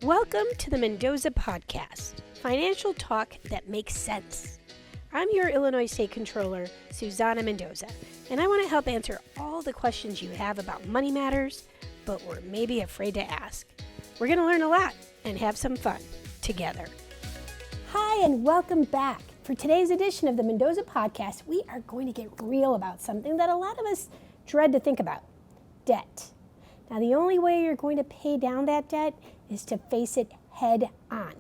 Welcome to the Mendoza Podcast, financial talk that makes sense. I'm your Illinois State Controller, Susanna Mendoza, and I want to help answer all the questions you have about money matters, but we're maybe afraid to ask. We're going to learn a lot and have some fun together. Hi, and welcome back. For today's edition of the Mendoza Podcast, we are going to get real about something that a lot of us dread to think about, debt. Now, the only way you're going to pay down that debt is to face it head on.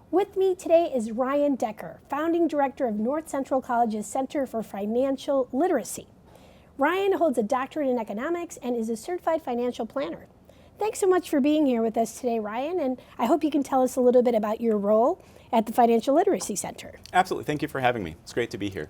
With me today is Ryan Decker, founding director of North Central College's Center for Financial Literacy. Ryan holds a doctorate in economics and is a certified financial planner. Thanks so much for being here with us today, Ryan, and I hope you can tell us a little bit about your role at the Financial Literacy Center. Absolutely. Thank you for having me. It's great to be here.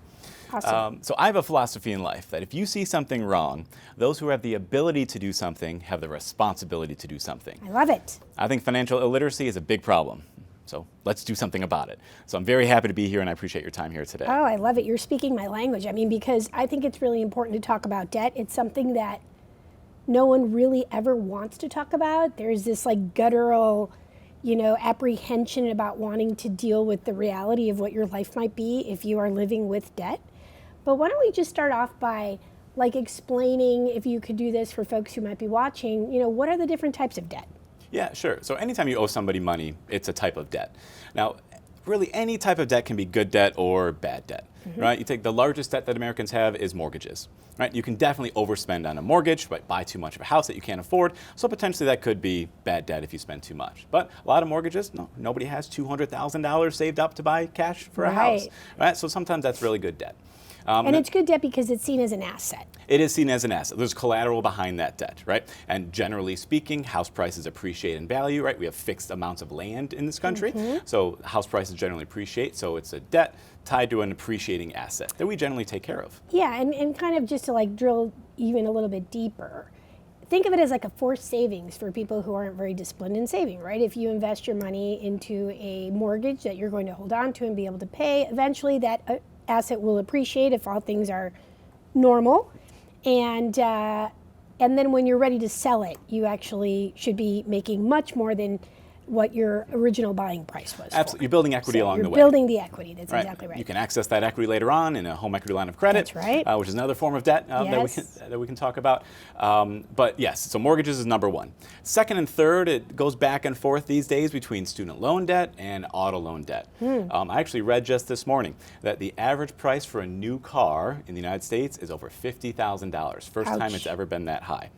Awesome. So I have a philosophy in life that if you see something wrong, those who have the ability to do something have the responsibility to do something. I love it. I think financial illiteracy is a big problem. So let's do something about it. So I'm very happy to be here, and I appreciate your time here today. Oh, I love it. You're speaking my language. I mean, because I think it's really important to talk about debt. It's something that no one really ever wants to talk about. There's this like guttural, apprehension about wanting to deal with the reality of what your life might be if you are living with debt. But why don't we just start off by explaining, if you could do this for folks who might be watching, what are the different types of debt? Yeah, sure. So anytime you owe somebody money, it's a type of debt. Now, really any type of debt can be good debt or bad debt, right? You take the largest debt that Americans have is mortgages, right? You can definitely overspend on a mortgage, right? Buy too much of a house that you can't afford. So potentially that could be bad debt if you spend too much. But a lot of mortgages, nobody has $200,000 saved up to buy cash for a house, right? So sometimes that's really good debt. And it's good debt because it's seen as an asset. It is seen as an asset. There's collateral behind that debt, right? And generally speaking, house prices appreciate in value, right? We have fixed amounts of land in this country, so house prices generally appreciate. So it's a debt tied to an appreciating asset that we generally take care of. Yeah, and kind of just to drill even a little bit deeper, think of it as like a forced savings for people who aren't very disciplined in saving, right? If you invest your money into a mortgage that you're going to hold on to and be able to pay, eventually that asset will appreciate if all things are normal, and then when you're ready to sell it, you actually should be making much more than what your original buying price was. Absolutely. You're building equity along the way. You're building the equity. That's right. Exactly right. You can access that equity later on in a home equity line of credit, that's right. Which is another form of debt that we can talk about. But yes, so mortgages is number one. Second and third, it goes back and forth these days between student loan debt and auto loan debt. I actually read just this morning that the average price for a new car in the United States is over $50,000. First Ouch. time it's ever been that high.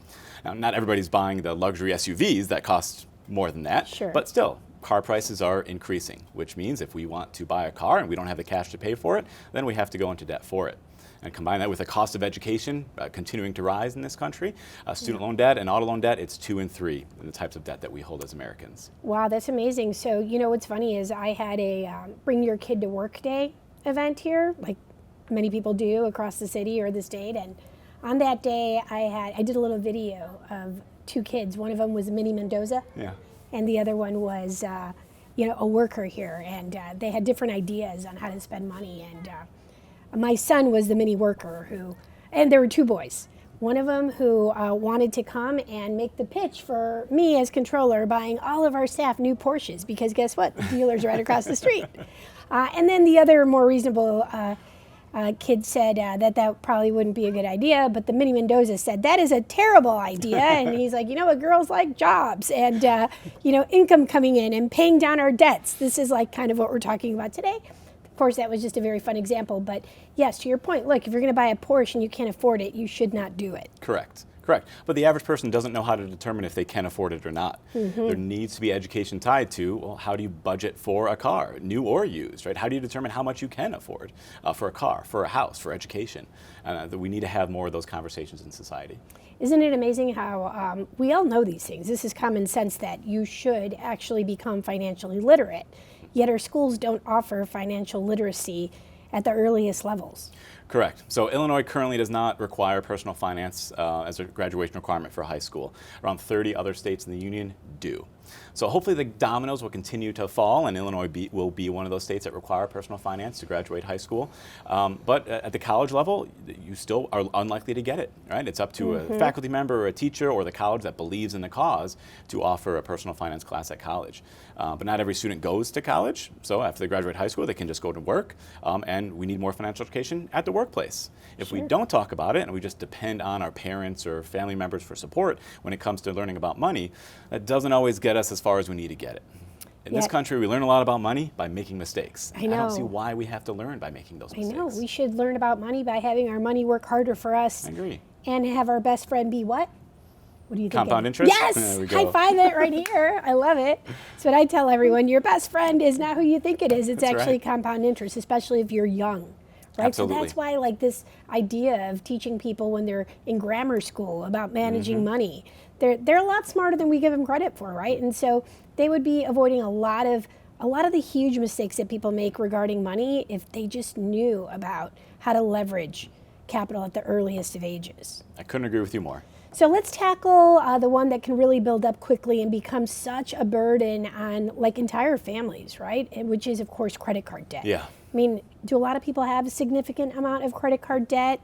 Now, not everybody's buying the luxury SUVs that cost more than that, sure. But still, car prices are increasing, which means if we want to buy a car and we don't have the cash to pay for it, then we have to go into debt for it. And combine that with the cost of education continuing to rise in this country, student loan debt and auto loan debt, it's 2 and 3 in the types of debt that we hold as Americans. Wow, that's amazing. So, what's funny is I had a Bring Your Kid to Work Day event here, like many people do across the city or the state. And on that day, I did a little video of 2 kids. One of them was Minnie Mendoza, and the other one was, a worker here. And they had different ideas on how to spend money. And my son was the Minnie worker and there were 2 boys. One of them who wanted to come and make the pitch for me as controller buying all of our staff new Porsches, because guess what? The dealer's right across the street. And then the other more reasonable kid said that probably wouldn't be a good idea, but the Minnie Mendoza said, that is a terrible idea. And he's like, what, girls like jobs and, income coming in and paying down our debts. This is kind of what we're talking about today. Of course, that was just a very fun example, but yes, to your point, look, if you're going to buy a Porsche and you can't afford it, you should not do it. Correct. But the average person doesn't know how to determine if they can afford it or not. There needs to be education tied to, well, how do you budget for a car, new or used, right? How do you determine how much you can afford for a car, for a house, for education? We need to have more of those conversations in society. Isn't it amazing how we all know these things? This is common sense that you should actually become financially literate, yet our schools don't offer financial literacy at the earliest levels. Correct. So Illinois currently does not require personal finance as a graduation requirement for high school. Around 30 other states in the union do. So hopefully the dominoes will continue to fall, and Illinois will be one of those states that require personal finance to graduate high school. But at the college level, you still are unlikely to get it, right? It's up to a faculty member or a teacher or the college that believes in the cause to offer a personal finance class at college. But not every student goes to college, so after they graduate high school, they can just go to work, and we need more financial education at the workplace. If we don't talk about it and we just depend on our parents or family members for support when it comes to learning about money, that doesn't always get us as far as we need to get it. In this country, we learn a lot about money by making mistakes. I don't see why we have to learn by making those mistakes. I know. We should learn about money by having our money work harder for us. I agree. And have our best friend be what? What do you think? Compound interest? Yes! There we go. High five it right here. I love it. That's what I tell everyone. Your best friend is not who you think it is. It's actually compound interest, especially if you're young. Right? Absolutely. So that's why like this idea of teaching people when they're in grammar school about managing money, they're a lot smarter than we give them credit for, right? And so they would be avoiding a lot of the huge mistakes that people make regarding money if they just knew about how to leverage capital at the earliest of ages. I couldn't agree with you more. So let's tackle the one that can really build up quickly and become such a burden on like entire families, right? Which is, of course, credit card debt. Yeah. I mean, do a lot of people have a significant amount of credit card debt?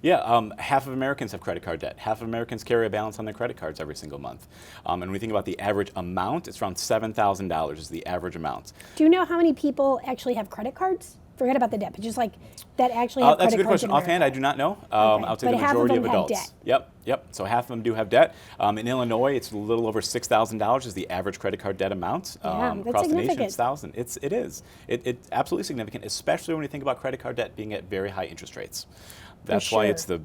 Yeah, half of Americans have credit card debt. Half of Americans carry a balance on their credit cards every single month. And when we think about the average amount, it's around $7,000 is the average amount. Do you know how many people actually have credit cards? Forget about the debt, but just like that actually have credit cards. That's a good question. Offhand, I do not know. I would say the majority of adults. Yep. So half of them do have debt. In Illinois, it's a little over $6,000 is the average credit card debt amount. Across the nation, it's $1,000. It is. It's absolutely significant, especially when you think about credit card debt being at very high interest rates. That's why it's the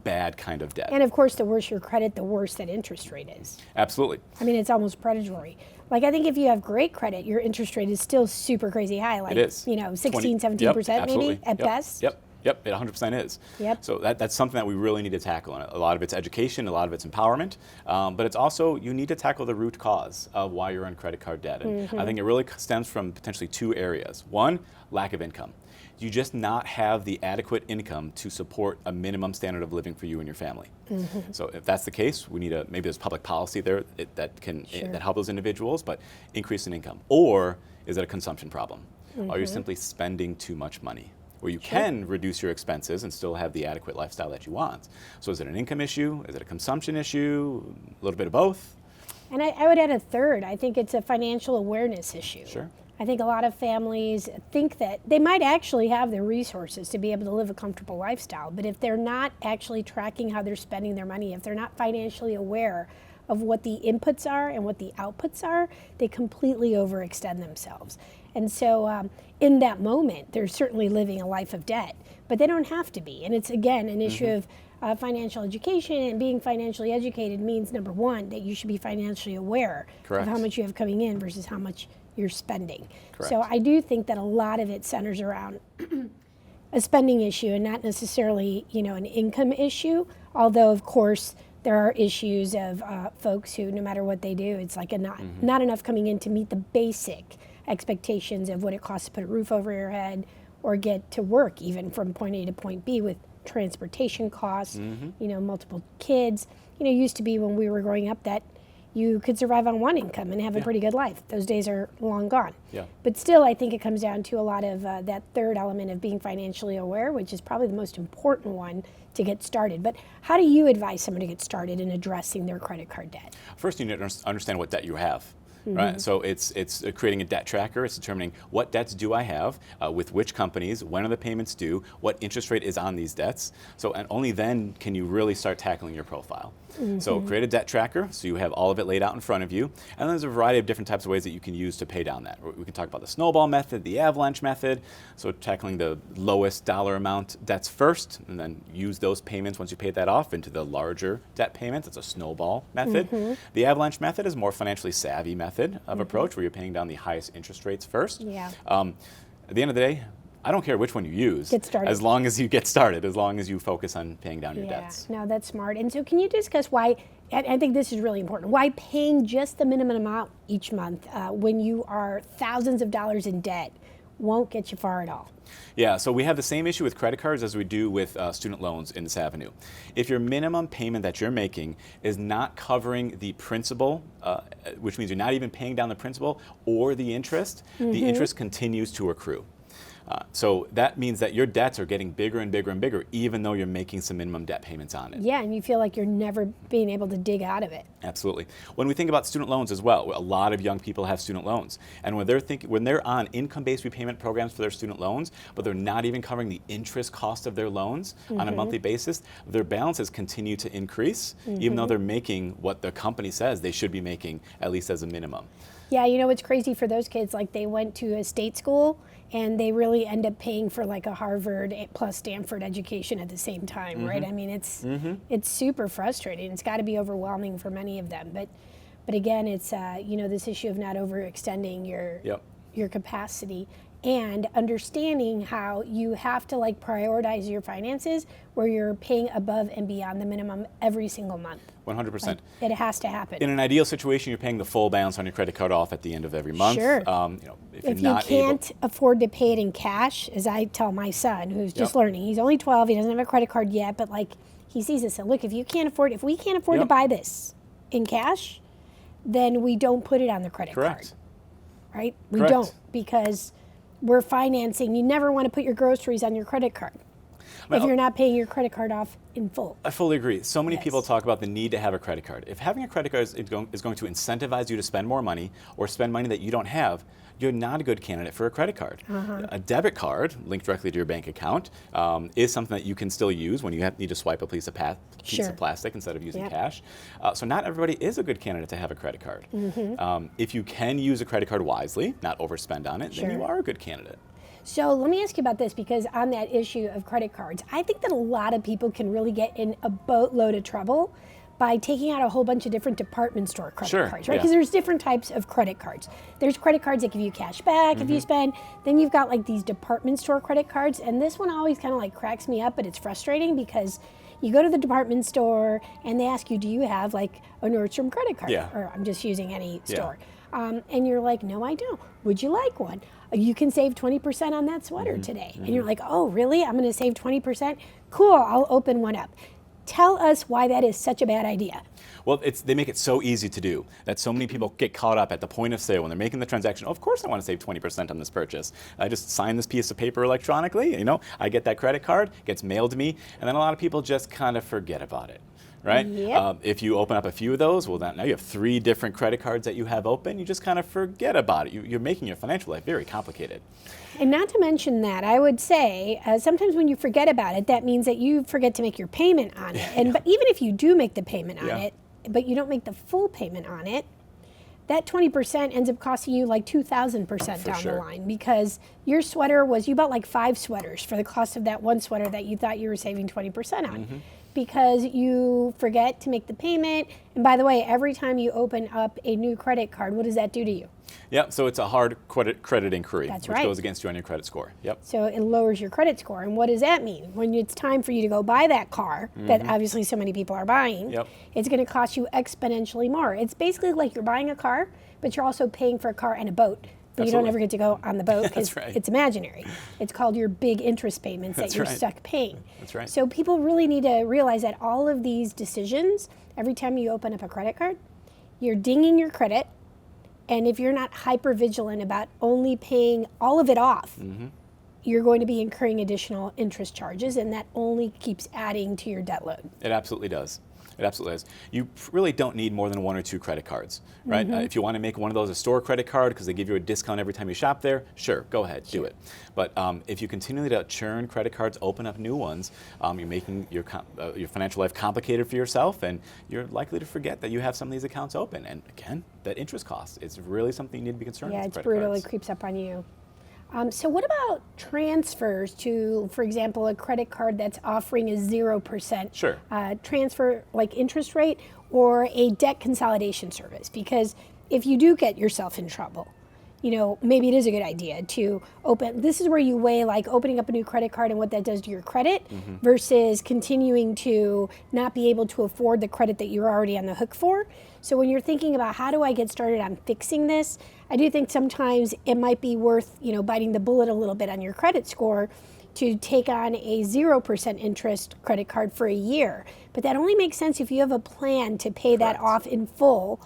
bad kind of debt. And of course, the worse your credit, the worse that interest rate is. Absolutely. I mean, it's almost predatory. Like, I think if you have great credit, your interest rate is still super crazy high. Like, it is. 16, 17% maybe at best. Yep, it 100% is. Yep. So that's something that we really need to tackle. And a lot of it's education, a lot of it's empowerment, but it's also, you need to tackle the root cause of why you're in credit card debt. And I think it really stems from potentially two areas. One, lack of income. You just not have the adequate income to support a minimum standard of living for you and your family. So if that's the case, we need maybe there's public policy there that help those individuals, but increase in income. Or is it a consumption problem? Are you simply spending too much money? Where you can reduce your expenses and still have the adequate lifestyle that you want. So is it an income issue? Is it a consumption issue? A little bit of both? And I would add a third. I think it's a financial awareness issue. Sure. I think a lot of families think that they might actually have the resources to be able to live a comfortable lifestyle, but if they're not actually tracking how they're spending their money, if they're not financially aware of what the inputs are and what the outputs are, they completely overextend themselves. And so in that moment, they're certainly living a life of debt, but they don't have to be. And it's, again, an issue of financial education, and being financially educated means, number one, that you should be financially aware of how much you have coming in versus how much you're spending. So I do think that a lot of it centers around a spending issue and not necessarily, an income issue, although, of course, there are issues of folks who, no matter what they do, it's like not enough coming in to meet the basic expectations of what it costs to put a roof over your head or get to work, even from point A to point B, with transportation costs, multiple kids. Used to be when we were growing up that you could survive on one income and have a pretty good life. Those days are long gone. But still, I think it comes down to a lot of that third element of being financially aware, which is probably the most important one to get started. But how do you advise someone to get started in addressing their credit card debt? First, you need to understand what debt you have. Right, so it's creating a debt tracker. It's determining what debts do I have, with which companies, when are the payments due, what interest rate is on these debts. So, and only then can you really start tackling your profile. So create a debt tracker so you have all of it laid out in front of you. And then there's a variety of different types of ways that you can use to pay down that. We can talk about the snowball method, the avalanche method. So tackling the lowest dollar amount debts first, and then use those payments once you pay that off into the larger debt payments. It's a snowball method. The avalanche method is a more financially savvy method of approach where you're paying down the highest interest rates first. At the end of the day, I don't care which one you use, as long as you get started, as long as you focus on paying down your debts. No, that's smart. And so can you discuss why, I think this is really important, why paying just the minimum amount each month when you are thousands of dollars in debt won't get you far at all. Yeah, so we have the same issue with credit cards as we do with student loans in this avenue. If your minimum payment that you're making is not covering the principal, which means you're not even paying down the principal or the interest continues to accrue. So that means that your debts are getting bigger and bigger and bigger, even though you're making some minimum debt payments on it. Yeah, and you feel like you're never being able to dig out of it. Absolutely. When we think about student loans as well, a lot of young people have student loans, and when they're on income-based repayment programs for their student loans, but they're not even covering the interest cost of their loans on a monthly basis, their balances continue to increase, even though they're making what the company says they should be making, at least as a minimum. Yeah, you know what's crazy for those kids? Like they went to a state school and they really end up paying for like a Harvard plus Stanford education at the same time, right? I mean, it's super frustrating. It's got to be overwhelming for many of them. But again, it's this issue of not overextending your capacity and understanding how you have to like prioritize your finances where you're paying above and beyond the minimum every single month. 100%. Like, it has to happen. In an ideal situation, you're paying the full balance on your credit card off at the end of every month. Sure. If you can't afford to pay it in cash, as I tell my son, who's just learning, he's only 12, he doesn't have a credit card yet, but like he sees this and look, if we can't afford to buy this in cash, then we don't put it on the credit card. Right? We don't, because we're financing. You never want to put your groceries on your credit card if you're not paying your credit card off in full. I fully agree. So many people talk about the need to have a credit card. If having a credit card is going to incentivize you to spend more money or spend money that you don't have, you're not a good candidate for a credit card. A debit card linked directly to your bank account is something that you can still use when you need to swipe a piece of plastic instead of using cash. So not everybody is a good candidate to have a credit card. If you can use a credit card wisely, not overspend on it, then you are a good candidate. So let me ask you about this, because on that issue of credit cards, I think that a lot of people can really get in a boatload of trouble by taking out a whole bunch of different department store credit cards, right? Because there's different types of credit cards. There's credit cards that give you cash back if you spend. Then you've got like these department store credit cards, and this one always kind of like cracks me up, but it's frustrating because you go to the department store and they ask you, do you have like a Nordstrom credit card? Or I'm just using any store. And you're like, no, I don't. Would you like one? You can save 20% on that sweater today. And you're like, oh, really? I'm going to save 20%? Cool, I'll open one up. Tell us why that is such a bad idea. Well, they make it so easy to do that so many people get caught up at the point of sale when they're making the transaction. Oh, of course I want to save 20% on this purchase. I just sign this piece of paper electronically. I get that credit card, gets mailed to me, and then a lot of people just kind of forget about it. Right? If you open up a few of those, well, now you have 3 different credit cards that you have open. You just kind of forget about it. You're making your financial life very complicated. And not to mention that, I would say, sometimes when you forget about it, that means that you forget to make your payment on it. But even if you do make the payment on it, but you don't make the full payment on it, that 20% ends up costing you like 2,000% down the line, because your sweater you bought like 5 sweaters for the cost of that one sweater that you thought you were saving 20% on. Because you forget to make the payment. And by the way, every time you open up a new credit card, what does that do to you? So it's a hard credit inquiry, which goes against you on your credit score. So it lowers your credit score. And what does that mean? When it's time for you to go buy that car that obviously so many people are buying, it's going to cost you exponentially more. It's basically like you're buying a car, but you're also paying for a car and a boat. But you don't ever get to go on the boat because it's imaginary. It's called your big interest payments that you're stuck paying. So people really need to realize that all of these decisions, every time you open up a credit card, you're dinging your credit. And if you're not hyper vigilant about only paying all of it off, you're going to be incurring additional interest charges, and that only keeps adding to your debt load. It absolutely does. It absolutely is. You really don't need more than 1 or 2 credit cards, right? If you want to make one of those a store credit card because they give you a discount every time you shop there, sure, go ahead, do it. But if you continually to churn credit cards, open up new ones, you're making your financial life complicated for yourself, and you're likely to forget that you have some of these accounts open. And again, that interest cost is really something you need to be concerned with. Yeah, it's brutal. It creeps up on you. So what about transfers to, for example, a credit card that's offering a 0% transfer like interest rate, or a debt consolidation service? Because if you do get yourself in trouble, maybe it is a good idea to open. This is where you weigh like opening up a new credit card and what that does to your credit versus continuing to not be able to afford the credit that you're already on the hook for. So when you're thinking about how do I get started on fixing this, I do think sometimes it might be worth, biting the bullet a little bit on your credit score to take on a 0% interest credit card for a year. But that only makes sense if you have a plan to pay that off in full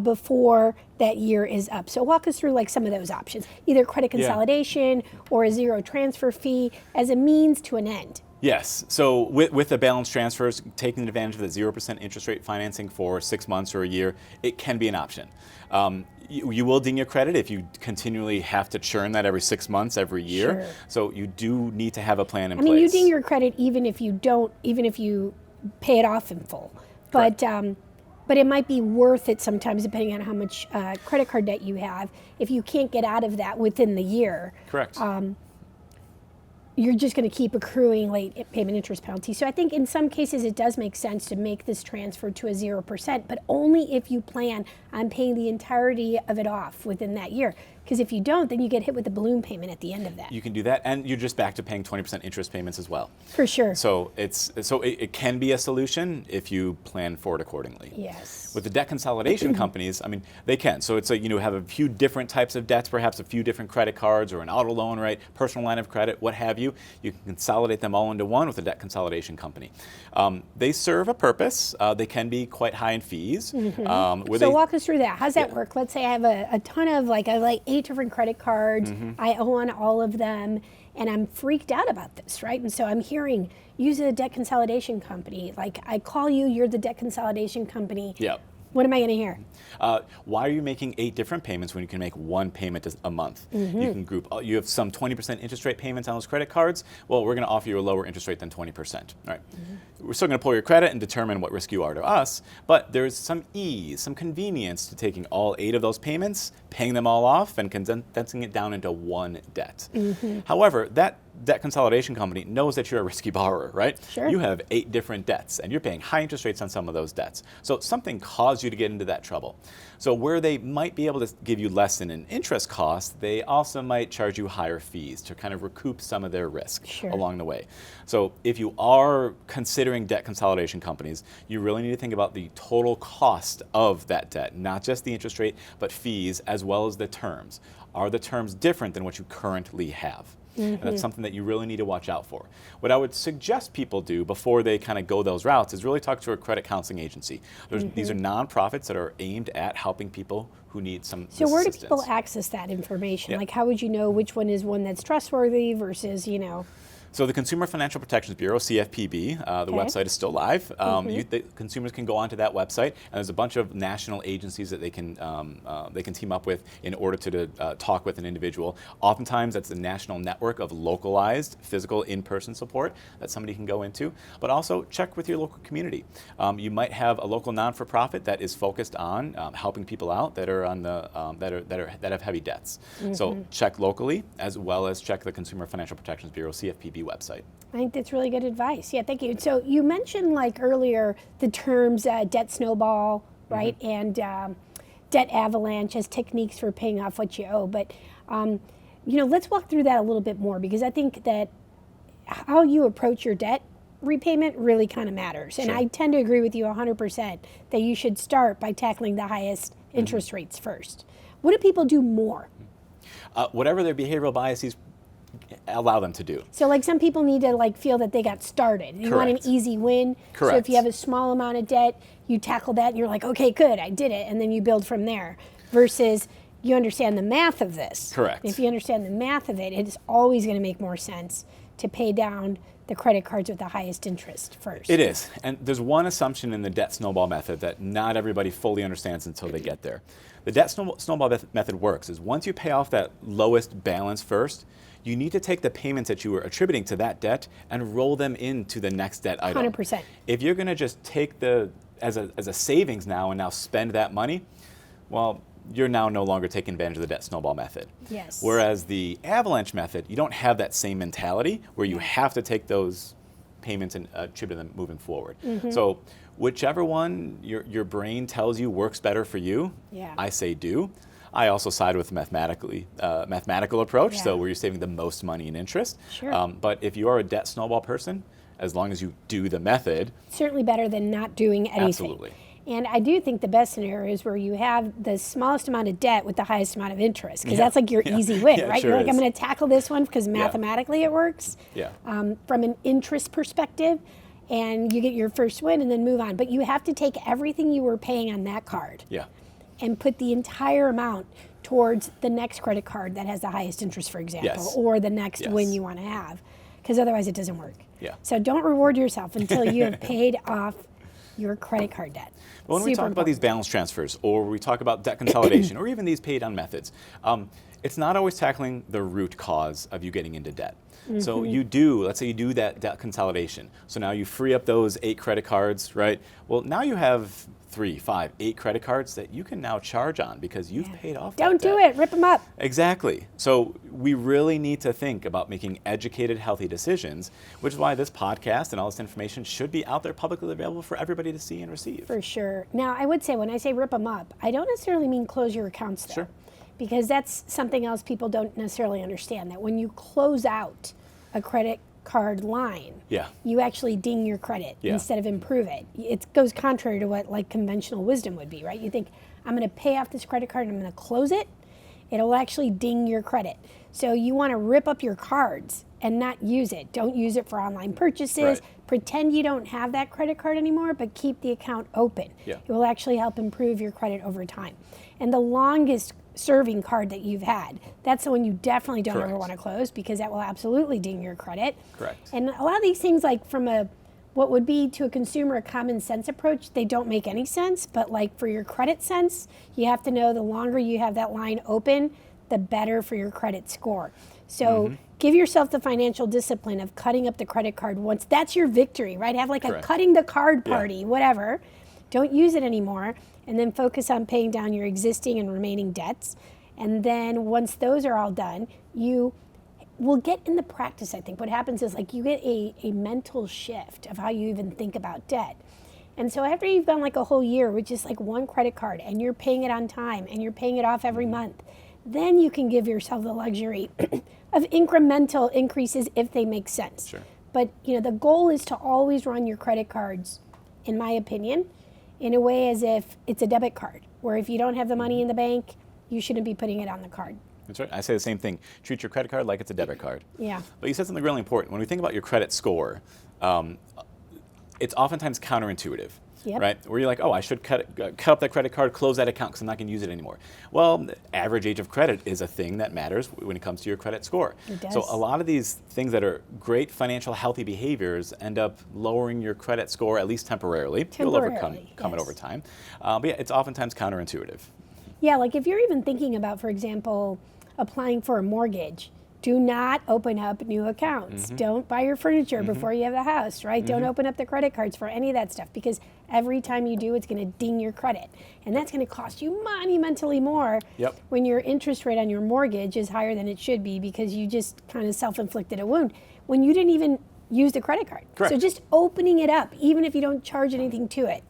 before that year is up. So walk us through like some of those options, either credit consolidation or a zero transfer fee as a means to an end. Yes. So with the balance transfers, taking advantage of the 0% interest rate financing for 6 months or a year, it can be an option. You will ding your credit if you continually have to churn that every 6 months, every year. Sure. So you do need to have a plan in place. I mean, you ding your credit even if you pay it off in full. But it might be worth it sometimes, depending on how much credit card debt you have. If you can't get out of that within the year, correct. You're just going to keep accruing late payment interest penalties. So I think in some cases it does make sense to make this transfer to a 0%, but only if you plan on paying the entirety of it off within that year. Because if you don't, then you get hit with a balloon payment at the end of that. You can do that, and you're just back to paying 20% interest payments as well. For sure. So it can be a solution if you plan for it accordingly. Yes. With the debt consolidation companies, I mean, they can. So it's have a few different types of debts, perhaps a few different credit cards or an auto loan, right? Personal line of credit, what have you. You can consolidate them all into one with a debt consolidation company. They serve a purpose. They can be quite high in fees. So walk us through that. How's that work? Let's say I have a ton of I have 8 different credit cards. I owe on all of them, and I'm freaked out about this, right? And so I'm hearing, use a debt consolidation company. Like I call you, you're the debt consolidation company. Yep. What am I going to hear? Why are you making 8 different payments when you can make 1 payment a month? You can group. You have some 20% interest rate payments on those credit cards. Well, we're going to offer you a lower interest rate than 20%. All right. We're still going to pull your credit and determine what risk you are to us, but there's some ease, some convenience to taking all 8 of those payments, paying them all off, and condensing it down into one debt. However, that debt consolidation company knows that you're a risky borrower, right? Sure. You have 8 different debts, and you're paying high interest rates on some of those debts. So something caused you to get into that trouble. So where they might be able to give you less in an interest cost, they also might charge you higher fees to kind of recoup some of their risk along the way. So if you are considering debt consolidation companies, you really need to think about the total cost of that debt, not just the interest rate, but fees as well as the terms. Are the terms different than what you currently have? And that's something that you really need to watch out for. What I would suggest people do before they kind of go those routes is really talk to a credit counseling agency. These are nonprofits that are aimed at helping people who need some assistance. So where do people access that information? Like how would you know which one is one that's trustworthy versus, So the Consumer Financial Protections Bureau, CFPB, the website is still live. The consumers can go onto that website, and there's a bunch of national agencies that they can team up with in order to talk with an individual. Oftentimes, that's a national network of localized physical in-person support that somebody can go into. But also check with your local community. You might have a local non-for-profit that is focused on helping people out that are on the that have heavy debts. So check locally as well as check the Consumer Financial Protections Bureau, CFPB website. I think that's really good advice. Yeah, thank you. So you mentioned earlier the terms debt snowball, right, and debt avalanche as techniques for paying off what you owe. But let's walk through that a little bit more, because I think that how you approach your debt repayment really kind of matters. And I tend to agree with you 100% that you should start by tackling the highest interest rates first. What do people do more? Whatever their behavioral biases allow them to do. So some people need to feel that they got started. You want an easy win. Correct. So if you have a small amount of debt, you tackle that and you're like, okay, good, I did it. And then you build from there. Versus you understand the math of this. Correct. And if you understand the math of it, it's always going to make more sense to pay down the credit cards with the highest interest first. It is. And there's one assumption in the debt snowball method that not everybody fully understands until they get there. The debt snowball method works is once you pay off that lowest balance first, you need to take the payments that you were attributing to that debt and roll them into the next debt item. 100%. If you're going to just take as a savings now and now spend that money, well, you're now no longer taking advantage of the debt snowball method. Yes. Whereas the avalanche method, you don't have that same mentality where you have to take those payments and attribute them moving forward. So whichever one your brain tells you works better for you, I say do. I also side with the mathematical approach, so where you're saving the most money in interest. Sure. But if you are a debt snowball person, as long as you do the method. Certainly better than not doing anything. Absolutely. And I do think the best scenario is where you have the smallest amount of debt with the highest amount of interest, because that's like your easy win, right? Sure You're like, is. I'm going to tackle this one because mathematically it works from an interest perspective, and you get your first win and then move on. But you have to take everything you were paying on that card and put the entire amount towards the next credit card that has the highest interest, for example, or the next win you want to have, because otherwise it doesn't work. So don't reward yourself until you have paid off your credit card debt. Well, when we talk about these balance transfers, or we talk about debt consolidation, or even these pay down methods, it's not always tackling the root cause of you getting into debt. So let's say you do that debt consolidation. So now you free up those 8 credit cards, right? Well, now you have 3, 5, 8 credit cards that you can now charge on because you've paid off that Don't debt. do it. Rip them up. Exactly. So we really need to think about making educated, healthy decisions, which is why this podcast and all this information should be out there publicly available for everybody to see and receive. For sure. Now, I would say when I say rip them up, I don't necessarily mean close your accounts though, because that's something else people don't necessarily understand, that when you close out a credit card line, you actually ding your credit instead of improve it. It goes contrary to what like conventional wisdom would be, right? You think, I'm going to pay off this credit card and I'm going to close it. It'll actually ding your credit. So you want to rip up your cards and not use it. Don't use it for online purchases. Pretend you don't have that credit card anymore, but keep the account open. It will actually help improve your credit over time. And the longest serving card that you've had, that's the one you definitely don't ever want to close, because that will absolutely ding your credit. And a lot of these things, like from what would be to a consumer a common sense approach, they don't make any sense. But like for your credit sense, you have to know the longer you have that line open, the better for your credit score. So give yourself the financial discipline of cutting up the credit card once. That's your victory, right? Have like a cutting the card party, whatever. Don't use it anymore, and then focus on paying down your existing and remaining debts. And then once those are all done, you will get in the practice, I think. What happens is like you get a mental shift of how you even think about debt. And so after you've gone like a whole year with just like one credit card and you're paying it on time and you're paying it off every month, then you can give yourself the luxury of incremental increases if they make sense. But the goal is to always run your credit cards, in my opinion, in a way as if it's a debit card, where if you don't have the money in the bank, you shouldn't be putting it on the card. That's right. I say the same thing. Treat your credit card like it's a debit card. But you said something really important. When we think about your credit score, it's oftentimes counterintuitive. Right? Where you're like, oh, I should cut up that credit card, close that account because I'm not going to use it anymore. Well, the average age of credit is a thing that matters when it comes to your credit score. It does. So a lot of these things that are great financial healthy behaviors end up lowering your credit score, at least temporarily. You'll overcome it over time. But yeah, it's oftentimes counterintuitive. Yeah, like if you're even thinking about, for example, applying for a mortgage, do not open up new accounts. Don't buy your furniture before you have the house, right? Don't open up the credit cards for any of that stuff, because every time you do, it's going to ding your credit. And that's going to cost you monumentally more when your interest rate on your mortgage is higher than it should be, because you just kind of self-inflicted a wound when you didn't even use the credit card. So just opening it up, even if you don't charge anything to it,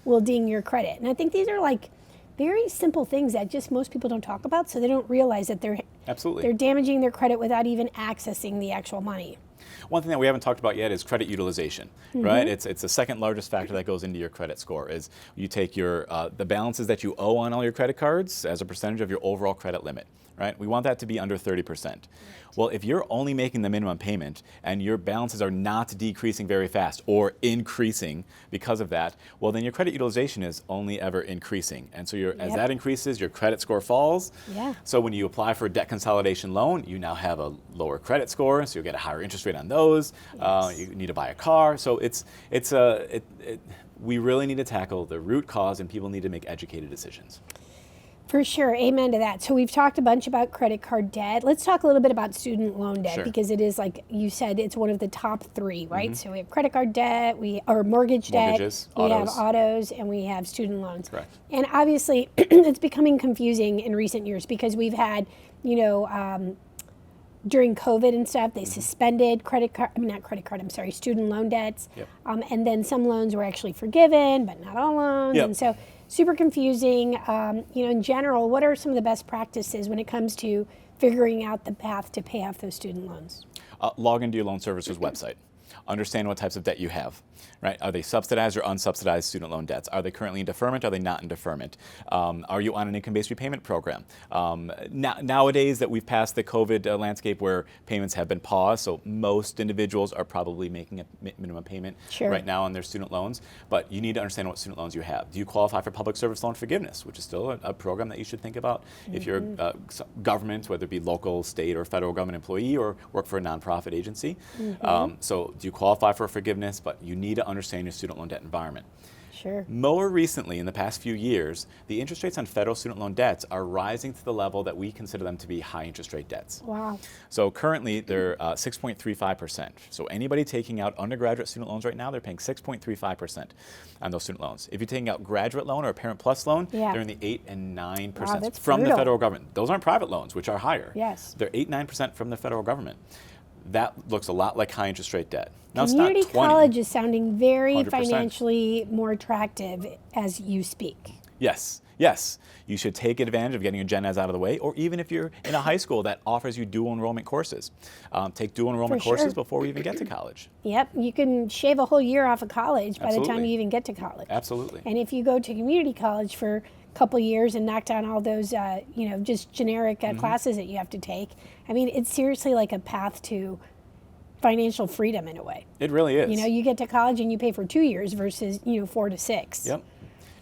will ding your credit. And I think these are like very simple things that just most people don't talk about, so they don't realize that they're damaging their credit without even accessing the actual money. One thing that we haven't talked about yet is credit utilization, right? It's the second largest factor that goes into your credit score. Is you take your the balances that you owe on all your credit cards as a percentage of your overall credit limit, right? We want that to be under 30%. Well, if you're only making the minimum payment and your balances are not decreasing very fast or increasing because of that, well, then your credit utilization is only ever increasing. And so as that increases, your credit score falls. So when you apply for a debt consolidation loan, you now have a lower credit score, so you get a higher interest rate on those. You need to buy a car. So we really need to tackle the root cause, and people need to make educated decisions. For sure. Amen to that. So we've talked a bunch about credit card debt. Let's talk a little bit about student loan debt, because it is, like you said, it's one of the top 3, right? So we have credit card debt, or mortgage debt, we have autos, and we have student loans. And obviously, it's becoming confusing in recent years, because we've had, during COVID and stuff, they suspended student loan debts. And then some loans were actually forgiven, but not all loans. And so super confusing. In general, what are some of the best practices when it comes to figuring out the path to pay off those student loans? Log into your loan servicer's website. Understand what types of debt you have. right? Are they subsidized or unsubsidized student loan debts? Are they currently in deferment? Are they not in deferment? Are you on an income-based repayment program? Nowadays that we've passed the COVID landscape where payments have been paused, so most individuals are probably making a minimum payment right now on their student loans, but you need to understand what student loans you have. Do you qualify for public service loan forgiveness, which is still a program that you should think about if you're a government, whether it be local, state, or federal government employee or work for a nonprofit agency. So do you qualify for forgiveness, but you need to understand your student loan debt environment. Sure. More recently, in the past few years, the interest rates on federal student loan debts are rising to the level that we consider them to be high interest rate debts. Wow. So currently, they're 6.35%. So anybody taking out undergraduate student loans right now, they're paying 6.35% on those student loans. If you're taking out graduate loan or a Parent Plus loan, they're in the 8 and 9% from the federal government. Those aren't private loans, which are higher. Yes. They're 8-9% from the federal government. That looks a lot like high interest rate debt. Now, Community it's not 20, college is sounding very 100%. Financially more attractive as you speak. Yes, yes. You should take advantage of getting your gen eds out of the way, or even if you're in a high school that offers you dual enrollment courses. Take dual enrollment courses before we even get to college. Yep, you can shave a whole year off of college by the time you even get to college. Absolutely. And if you go to community college for a couple years and knock down all those, just generic classes that you have to take, I mean, it's seriously like a path to financial freedom in a way. It really is. You get to college and you pay for 2 years versus, 4 to 6. Yep.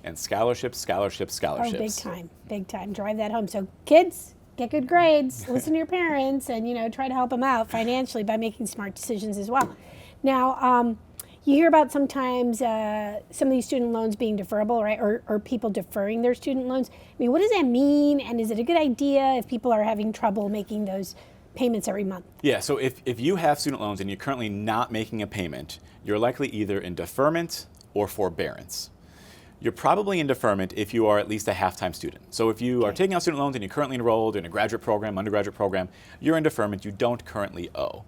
And scholarships. Oh, big time. Drive that home. So kids, get good grades, listen to your parents, and, try to help them out financially by making smart decisions as well. Now, you hear about sometimes some of these student loans being deferrable, right? Or people deferring their student loans. I mean, what does that mean? And is it a good idea if people are having trouble making those payments every month? Yeah, so if you have student loans and you're currently not making a payment, you're likely either in deferment or forbearance. You're probably in deferment if you are at least a half-time student. So if you are taking out student loans and you're currently enrolled in a graduate program, undergraduate program, you're in deferment, you don't currently owe.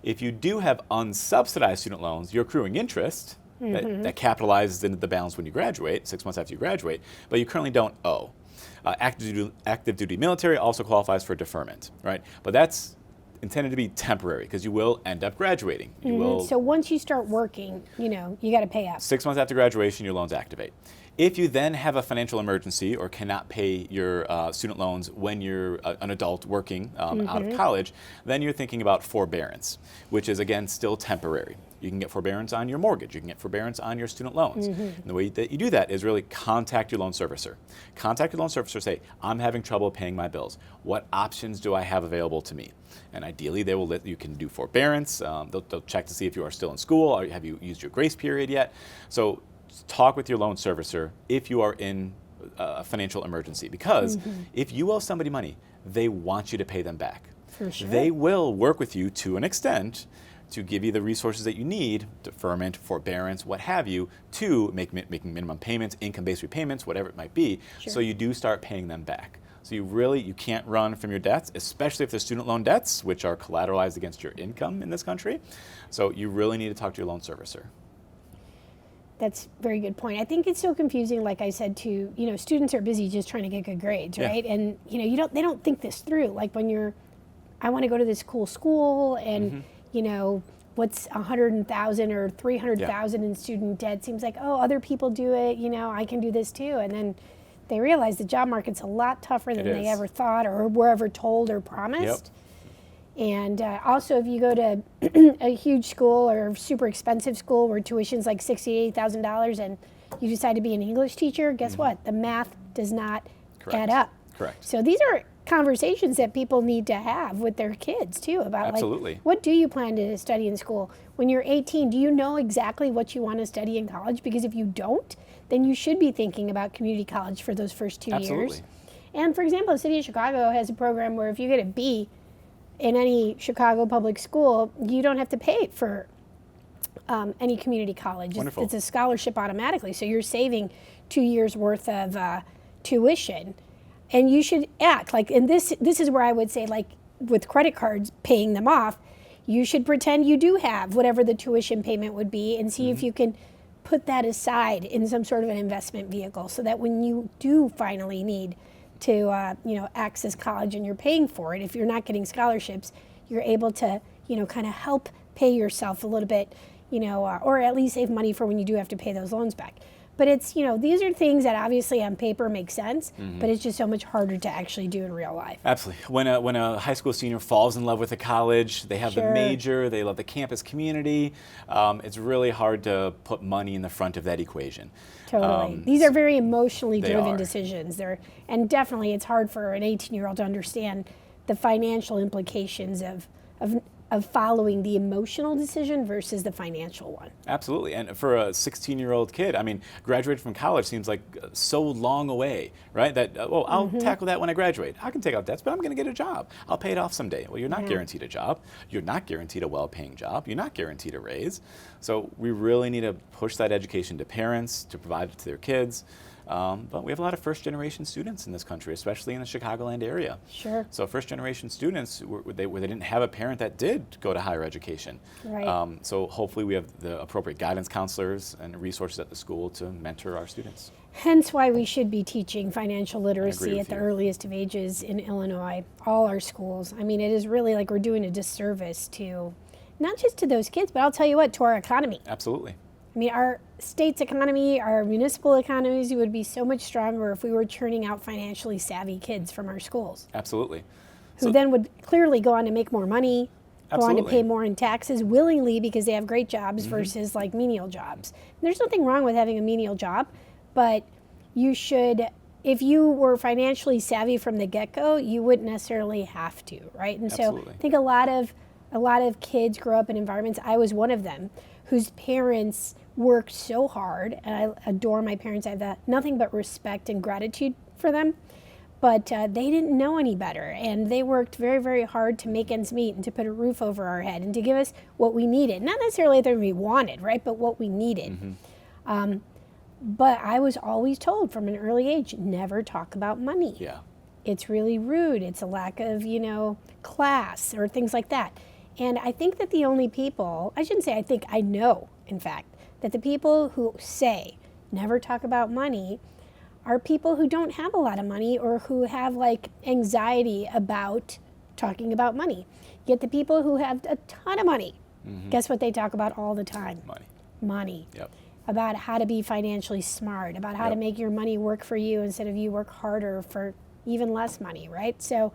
If you do have unsubsidized student loans, you're accruing interest that capitalizes into the balance when you graduate, 6 months after you graduate, but you currently don't owe. Active duty military also qualifies for deferment, right? But that's intended to be temporary because you will end up graduating. You will. So once you start working, you got to pay up. 6 months after graduation, your loans activate. If you then have a financial emergency or cannot pay your student loans when you're an adult working out of college, then you're thinking about forbearance, which is, again, still temporary. You can get forbearance on your mortgage. You can get forbearance on your student loans. And the way that you do that is really contact your loan servicer. Contact your loan servicer, say, I'm having trouble paying my bills. What options do I have available to me? And ideally, they will you can do forbearance. They'll check to see if you are still in school, or have you used your grace period yet? So talk with your loan servicer if you are in a financial emergency, because if you owe somebody money, they want you to pay them back. For sure. They will work with you to an extent to give you the resources that you need, deferment, forbearance, what have you, to making minimum payments, income-based repayments, whatever it might be, so you do start paying them back. So you can't run from your debts, especially if they're student loan debts, which are collateralized against your income in this country. So you really need to talk to your loan servicer. That's a very good point. I think it's so confusing, like I said, students are busy just trying to get good grades, right? And, they don't think this through. Like when I want to go to this cool school and, what's $100,000 or $300,000 in student debt seems like, oh, other people do it, I can do this too. And then they realize the job market's a lot tougher than they ever thought or were ever told or promised. And also, if you go to a huge school or super expensive school where tuition's like $60,000, $80,000 and you decide to be an English teacher, guess what? The math does not add up. Correct. So these are conversations that people need to have with their kids too about like, what do you plan to study in school? When you're 18, do you know exactly what you want to study in college? Because if you don't, then you should be thinking about community college for those first 2 years. And for example, the city of Chicago has a program where if you get a B in any Chicago public school, you don't have to pay for any community college. Wonderful. It's a scholarship automatically. So you're saving 2 years worth of tuition. And you should act like, and this is where I would say, like with credit cards, paying them off, you should pretend you do have whatever the tuition payment would be and see if you can put that aside in some sort of an investment vehicle so that when you do finally need to access college and you're paying for it, if you're not getting scholarships, you're able to kind of help pay yourself a little bit or at least save money for when you do have to pay those loans back. But it's, these are things that obviously on paper make sense, but it's just so much harder to actually do in real life. Absolutely. When a high school senior falls in love with a college, they have the major, they love the campus community, it's really hard to put money in the front of that equation. Totally. These are very emotionally driven decisions. And definitely it's hard for an 18-year-old to understand the financial implications of following the emotional decision versus the financial one. Absolutely. And for a 16-year-old kid, graduating from college seems like so long away, right? That, I'll tackle that when I graduate. I can take out debts, but I'm going to get a job. I'll pay it off someday. Well, you're not guaranteed a job. You're not guaranteed a well-paying job. You're not guaranteed a raise. So we really need to push that education to parents, to provide it to their kids. But we have a lot of first-generation students in this country, especially in the Chicagoland area. Sure. So first-generation students, where they didn't have a parent that did go to higher education. Right. So hopefully we have the appropriate guidance counselors and resources at the school to mentor our students. Hence why we should be teaching financial literacy at the earliest of ages in Illinois, all our schools. It is really like we're doing a disservice to, not just to those kids, but I'll tell you what, to our economy. Absolutely. Our state's economy, our municipal economies would be so much stronger if we were churning out financially savvy kids from our schools. Absolutely. Who then would clearly go on to make more money, go on to pay more in taxes willingly because they have great jobs versus like menial jobs. And there's nothing wrong with having a menial job, but you should, if you were financially savvy from the get-go, you wouldn't necessarily have to, right? And so I think a lot of kids grow up in environments, I was one of them, whose parents worked so hard, and I adore my parents. I have nothing but respect and gratitude for them, but they didn't know any better, and they worked very, very hard to make ends meet and to put a roof over our head and to give us what we needed. Not necessarily that we wanted, right, but what we needed. But I was always told from an early age, never talk about money. Yeah. It's really rude. It's a lack of, class or things like that. And I think that the only people, I shouldn't say I think, I know, in fact, that the people who say never talk about money are people who don't have a lot of money or who have like anxiety about talking about money. Yet the people who have a ton of money, guess what they talk about all the time? Money. Yep. About how to be financially smart, about how to make your money work for you instead of you work harder for even less money, right? So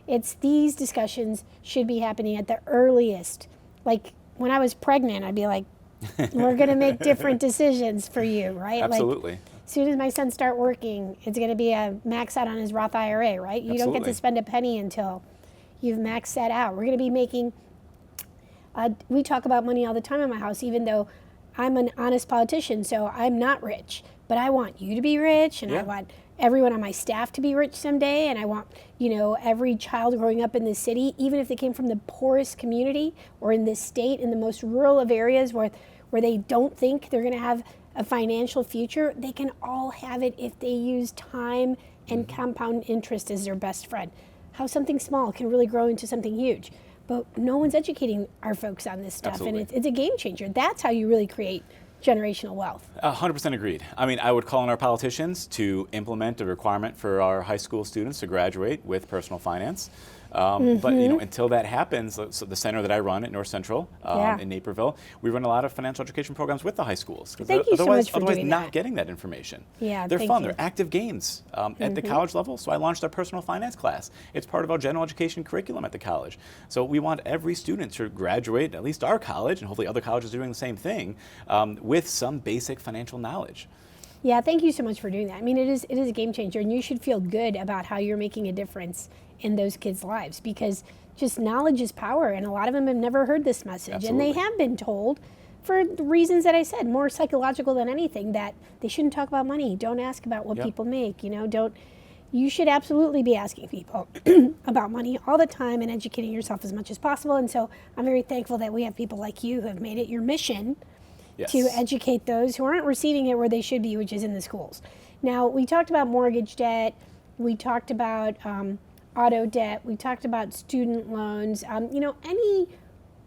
it's these discussions should be happening at the earliest. Like when I was pregnant, I'd be like, we're going to make different decisions for you, right? Absolutely. Like, as soon as my son start working, it's going to be a max out on his Roth IRA, right? You don't get to spend a penny until you've maxed that out. We're going to be making, we talk about money all the time in my house, even though I'm an honest politician, so I'm not rich. But I want you to be rich, and I want everyone on my staff to be rich someday, and I want, every child growing up in this city, even if they came from the poorest community or in this state, in the most rural of areas where they don't think they're going to have a financial future, they can all have it if they use time and compound interest as their best friend. How something small can really grow into something huge. But no one's educating our folks on this stuff, and it's a game changer. That's how you really create generational wealth. 100% agreed. I would call on our politicians to implement a requirement for our high school students to graduate with personal finance. But until that happens, so the center that I run at North Central in Naperville, we run a lot of financial education programs with the high schools. Thank you so much for otherwise doing not that. getting that information. Yeah, they're fun. They're active games at the college level. So I launched our personal finance class. It's part of our general education curriculum at the college. So we want every student to graduate, at least our college, and hopefully other colleges doing the same thing, with some basic financial knowledge. Yeah, thank you so much for doing that. It is a game changer, and you should feel good about how you're making a difference in those kids' lives, because just knowledge is power, and a lot of them have never heard this message. Absolutely. And they have been told, for the reasons that I said, more psychological than anything, that they shouldn't talk about money. Don't ask about what people make. You should absolutely be asking people about money all the time and educating yourself as much as possible. And so I'm very thankful that we have people like you who have made it your mission to educate those who aren't receiving it where they should be, which is in the schools. Now, we talked about mortgage debt. We talked about auto debt. We talked about student loans.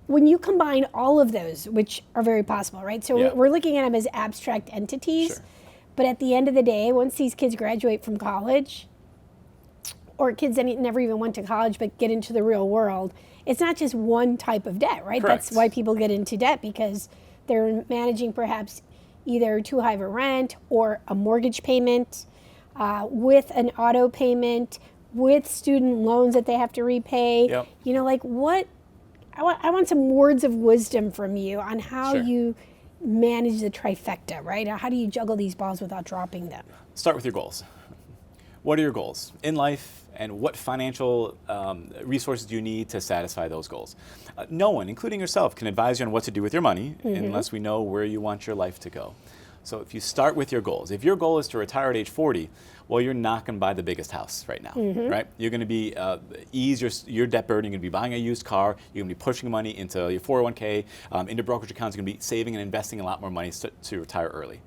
When you combine all of those, which are very possible, right? So we're looking at them as abstract entities. Sure. But at the end of the day, once these kids graduate from college, or kids that never even went to college but get into the real world, it's not just one type of debt, right? Correct. That's why people get into debt, because they're managing perhaps either too high of a rent or a mortgage payment, with an auto payment, with student loans that they have to repay. Yep. You know, like what, I want some words of wisdom from you on how Sure. you manage the trifecta, right? How do you juggle these balls without dropping them? Start with your goals. What are your goals in life, and what financial resources do you need to satisfy those goals? No one, including yourself, can advise you on what to do with your money unless we know where you want your life to go. So if you start with your goals, if your goal is to retire at age 40, well, you're not going to buy the biggest house right now, right? You're going to be ease your debt burden. You're going to be buying a used car. You're going to be pushing money into your 401k, into brokerage accounts. You're going to be saving and investing a lot more money to retire early.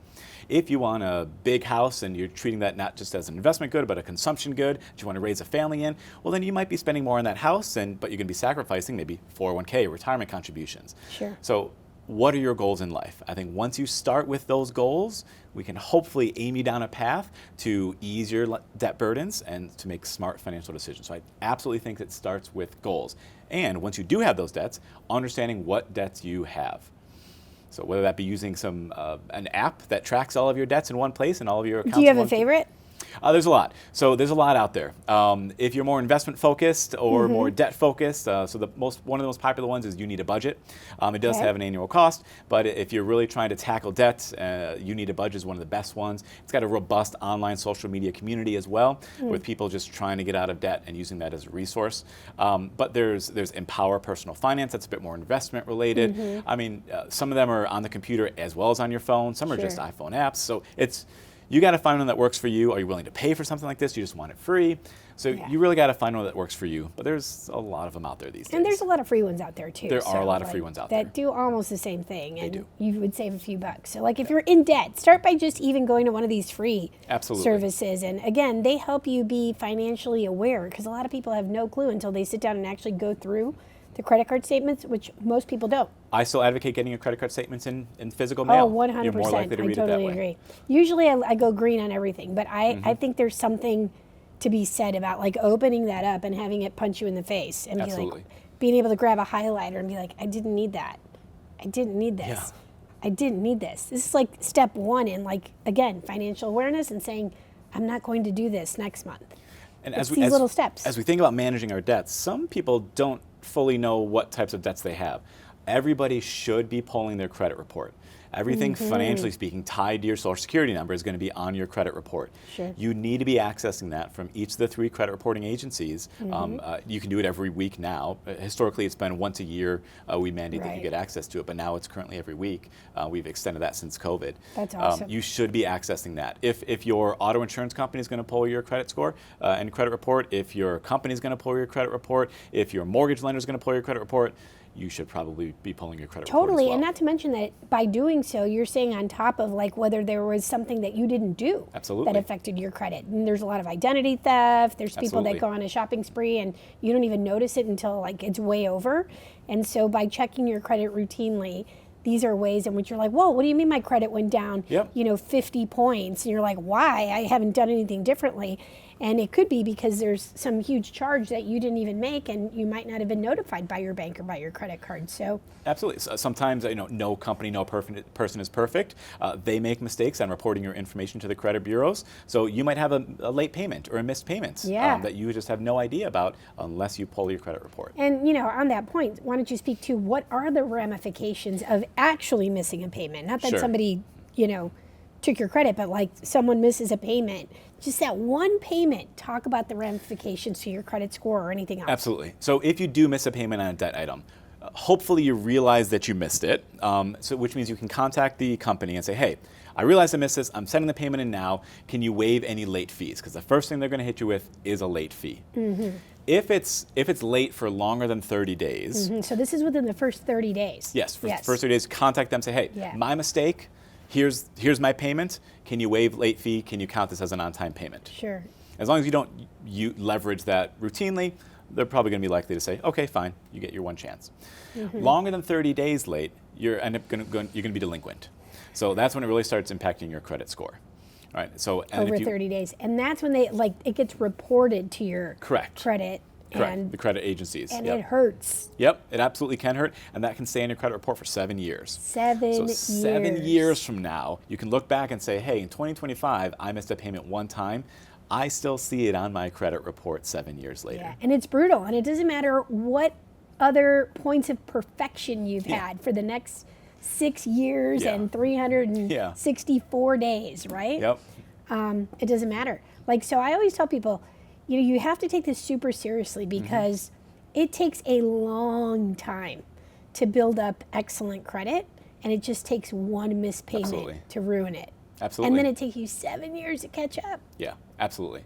If you want a big house and you're treating that not just as an investment good, but a consumption good that you want to raise a family in, well, then you might be spending more on that house, but you're going to be sacrificing maybe 401k or retirement contributions. Sure. So what are your goals in life? I think once you start with those goals, we can hopefully aim you down a path to ease your debt burdens and to make smart financial decisions. So I absolutely think it starts with goals. And once you do have those debts, understanding what debts you have. So whether that be using an app that tracks all of your debts in one place and all of your accounts. Do you have a favorite? There's a lot. So there's a lot out there. If you're more investment focused or more debt focused, one of the most popular ones is You Need a Budget. It does have an annual cost, but if you're really trying to tackle debt, You Need a Budget is one of the best ones. It's got a robust online social media community as well, with people just trying to get out of debt and using that as a resource. But there's Empower Personal Finance. That's a bit more investment related. I mean, some of them are on the computer as well as on your phone. Some are just iPhone apps. So you got to find one that works for you. Are you willing to pay for something like this? You just want it free. So you really got to find one that works for you. But there's a lot of them out there these days. And there's a lot of free ones out there too. There are a lot of free ones out there. That do almost the same thing. And do. you would save a few bucks. So like if you're in debt, start by just even going to one of these free services. And again, they help you be financially aware, because a lot of people have no clue until they sit down and actually go through the credit card statements, which most people don't. I still advocate getting your credit card statements in physical mail. Oh, 100%. You're more likely to read I totally it that agree. way. Usually I go green on everything, but I think there's something to be said about like opening that up and having it punch you in the face and be like, being able to grab a highlighter and be like, I didn't need that. I didn't need this. Yeah. I didn't need this. This is like step one in, like, again, financial awareness and saying, I'm not going to do this next month. And it's these little steps. As we think about managing our debts, some people don't fully know what types of debts they have. Everybody should be pulling their credit report. Everything financially speaking tied to your Social Security number is going to be on your credit report. Sure. You need to be accessing that from each of the 3 credit reporting agencies. You can do it every week now. Historically, it's been once a year we mandate that you get access to it, but now it's currently every week. We've extended that since COVID. That's awesome. You should be accessing that. If your auto insurance company is going to pull your credit score and credit report, if your company is going to pull your credit report, if your mortgage lender is going to pull your credit report, you should probably be pulling your credit report as well. And not to mention that by doing so, you're staying on top of like whether there was something that you didn't do that affected your credit. And there's a lot of identity theft. There's people that go on a shopping spree and you don't even notice it until like it's way over. And so by checking your credit routinely, these are ways in which you're like, whoa, what do you mean my credit went down, 50 points? And you're like, why? I haven't done anything differently. And it could be because there's some huge charge that you didn't even make, and you might not have been notified by your bank or by your credit card. So absolutely. Sometimes no company, no person is perfect. They make mistakes on reporting your information to the credit bureaus. So you might have a late payment or a missed payment that you just have no idea about unless you pull your credit report. And on that point, why don't you speak to what are the ramifications of actually missing a payment? Not that somebody took your credit, but like someone misses a payment. Just that one payment, talk about the ramifications to your credit score or anything else. Absolutely. So if you do miss a payment on a debt item, hopefully you realize that you missed it, which means you can contact the company and say, hey, I realize I missed this. I'm sending the payment in now. Can you waive any late fees? Because the first thing they're going to hit you with is a late fee. If it's late for longer than 30 days. So this is within the first 30 days. Yes, first 30 days, contact them, say, hey, my mistake. Here's my payment. Can you waive late fee? Can you count this as an on-time payment? Sure. As long as you don't leverage that routinely, they're probably going to be likely to say, okay, fine, you get your one chance. Longer than 30 days late, you're going to be delinquent. So that's when it really starts impacting your credit score. All right. So over 30 days, and that's when it gets reported to your credit Correct. And the credit agencies. And Yep. it hurts. Yep, it absolutely can hurt, and that can stay in your credit report for 7 years. 7 So years. 7 years from now, you can look back and say, hey, in 2025, I missed a payment one time. I still see it on my credit report 7 years later. Yeah, and it's brutal, and it doesn't matter what other points of perfection you've had for the next 6 years and 364 days, right? Yep. It doesn't matter. Like, so I always tell people, you have to take this super seriously because it takes a long time to build up excellent credit, and it just takes one missed payment to ruin it. Absolutely. And then it takes you 7 years to catch up. Yeah, absolutely.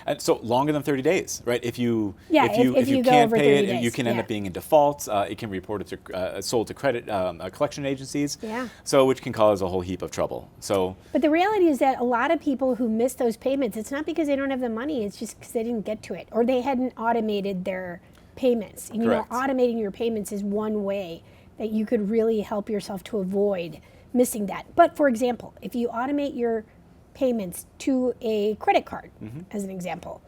And so longer than 30 days, right? If you if you go can't over pay 30 it, days, you can end up being in default. It can be reported to sold to credit collection agencies. Yeah. So which can cause a whole heap of trouble. So. But the reality is that a lot of people who miss those payments, it's not because they don't have the money. It's just because they didn't get to it, or they hadn't automated their payments. And, Correct. Automating your payments is one way that you could really help yourself to avoid missing that. But for example, if you automate your payments to a credit card, as an example,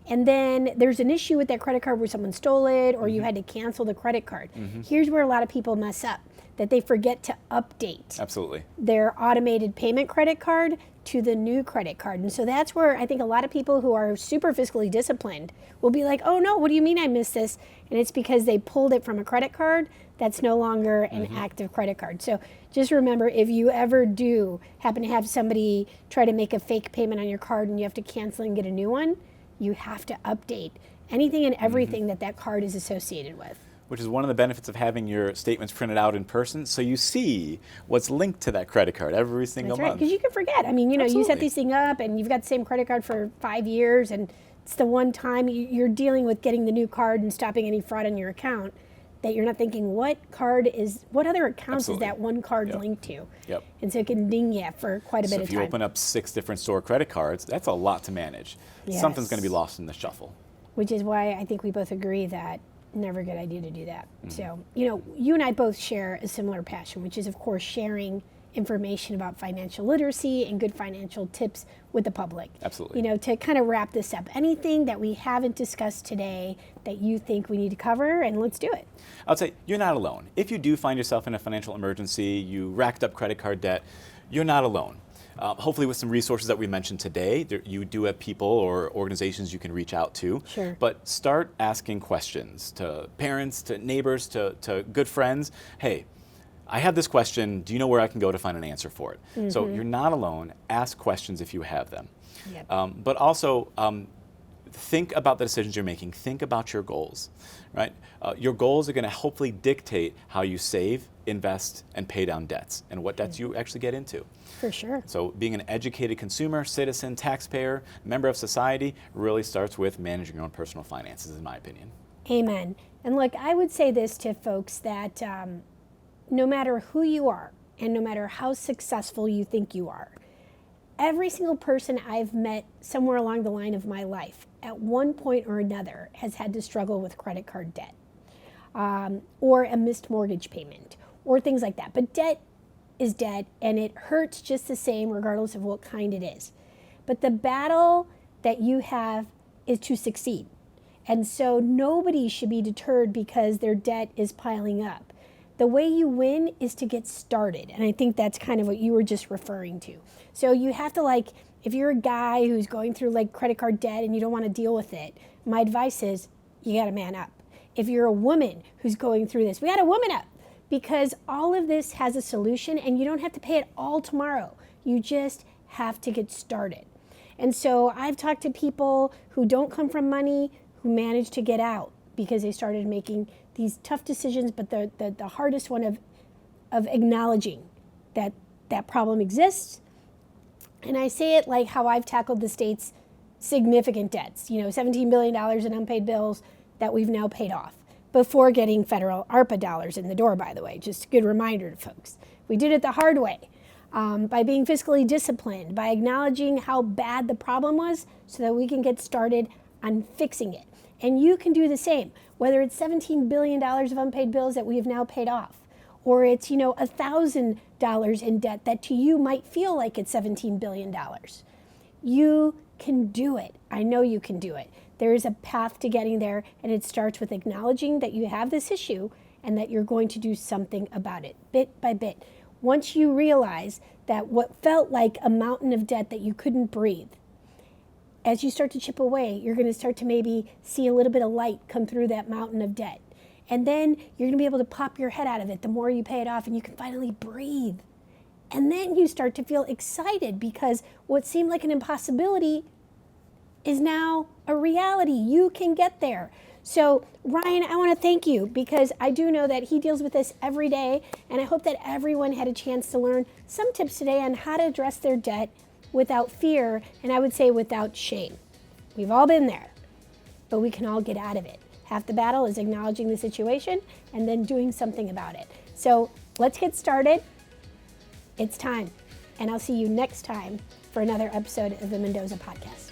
and then there's an issue with that credit card where someone stole it or you had to cancel the credit card. Here's where a lot of people mess up, that they forget to update Absolutely. their automated payment credit card to the new credit card. And so that's where I think a lot of people who are super fiscally disciplined will be like, oh no, what do you mean I missed this? And it's because they pulled it from a credit card that's no longer an active credit card. So just remember, if you ever do happen to have somebody try to make a fake payment on your card and you have to cancel and get a new one, you have to update anything and everything that card is associated with. Which is one of the benefits of having your statements printed out in person, so you see what's linked to that credit card every single That's right, month. because you can forget. I mean, you Absolutely. set this thing up and you've got the same credit card for 5 years, and it's the one time you're dealing with getting the new card and stopping any fraud on your account that you're not thinking, what other accounts Absolutely. is that one card linked to? Yep. And so it can ding you for quite a bit So of if you time. open up 6 different store credit cards, that's a lot to manage. Yes. Something's going to be lost in the shuffle. Which is why I think we both agree that never a good idea to do that. So, you and I both share a similar passion, which is, of course, sharing information about financial literacy and good financial tips with the public. Absolutely. To kind of wrap this up, anything that we haven't discussed today that you think we need to cover, and let's do it. I'll say you're not alone. If you do find yourself in a financial emergency, you racked up credit card debt, you're not alone. Hopefully with some resources that we mentioned today, you do have people or organizations you can reach out to. Sure. But start asking questions to parents, to neighbors, to good friends. Hey, I have this question. Do you know where I can go to find an answer for it? So you're not alone. Ask questions if you have them. Yep. But also, think about the decisions you're making. Think about your goals, right? Your goals are going to hopefully dictate how you save, invest, and pay down debts, and what debts you actually get into. For sure. So being an educated consumer, citizen, taxpayer, member of society really starts with managing your own personal finances, in my opinion. Amen. And look, I would say this to folks that no matter who you are and no matter how successful you think you are, every single person I've met somewhere along the line of my life at one point or another has had to struggle with credit card debt or a missed mortgage payment or things like that. But debt is debt, and it hurts just the same regardless of what kind it is. But the battle that you have is to succeed. And so nobody should be deterred because their debt is piling up. The way you win is to get started. And I think that's kind of what you were just referring to. So you have to, if you're a guy who's going through credit card debt and you don't want to deal with it, my advice is you got to man up. If you're a woman who's going through this, we got to woman up, because all of this has a solution and you don't have to pay it all tomorrow. You just have to get started. And so I've talked to people who don't come from money who managed to get out because they started making these tough decisions, but the hardest one of acknowledging that that problem exists. And I say it like how I've tackled the state's significant debts, $17 billion in unpaid bills that we've now paid off before getting federal ARPA dollars in the door, by the way. Just a good reminder to folks. We did it the hard way by being fiscally disciplined, by acknowledging how bad the problem was so that we can get started on fixing it. And you can do the same, whether it's $17 billion of unpaid bills that we have now paid off, or it's, $1,000 in debt that to you might feel like it's $17 billion. You can do it. I know you can do it. There is a path to getting there, and it starts with acknowledging that you have this issue and that you're going to do something about it, bit by bit. Once you realize that what felt like a mountain of debt that you couldn't breathe, as you start to chip away, you're going to start to maybe see a little bit of light come through that mountain of debt. And then you're going to be able to pop your head out of it the more you pay it off, and you can finally breathe. And then you start to feel excited because what seemed like an impossibility is now a reality. You can get there. So Ryan, I want to thank you because I do know that he deals with this every day, and I hope that everyone had a chance to learn some tips today on how to address their debt without fear, and I would say without shame. We've all been there, but we can all get out of it. Half the battle is acknowledging the situation and then doing something about it. So let's get started. It's time, and I'll see you next time for another episode of the Mendoza Podcast.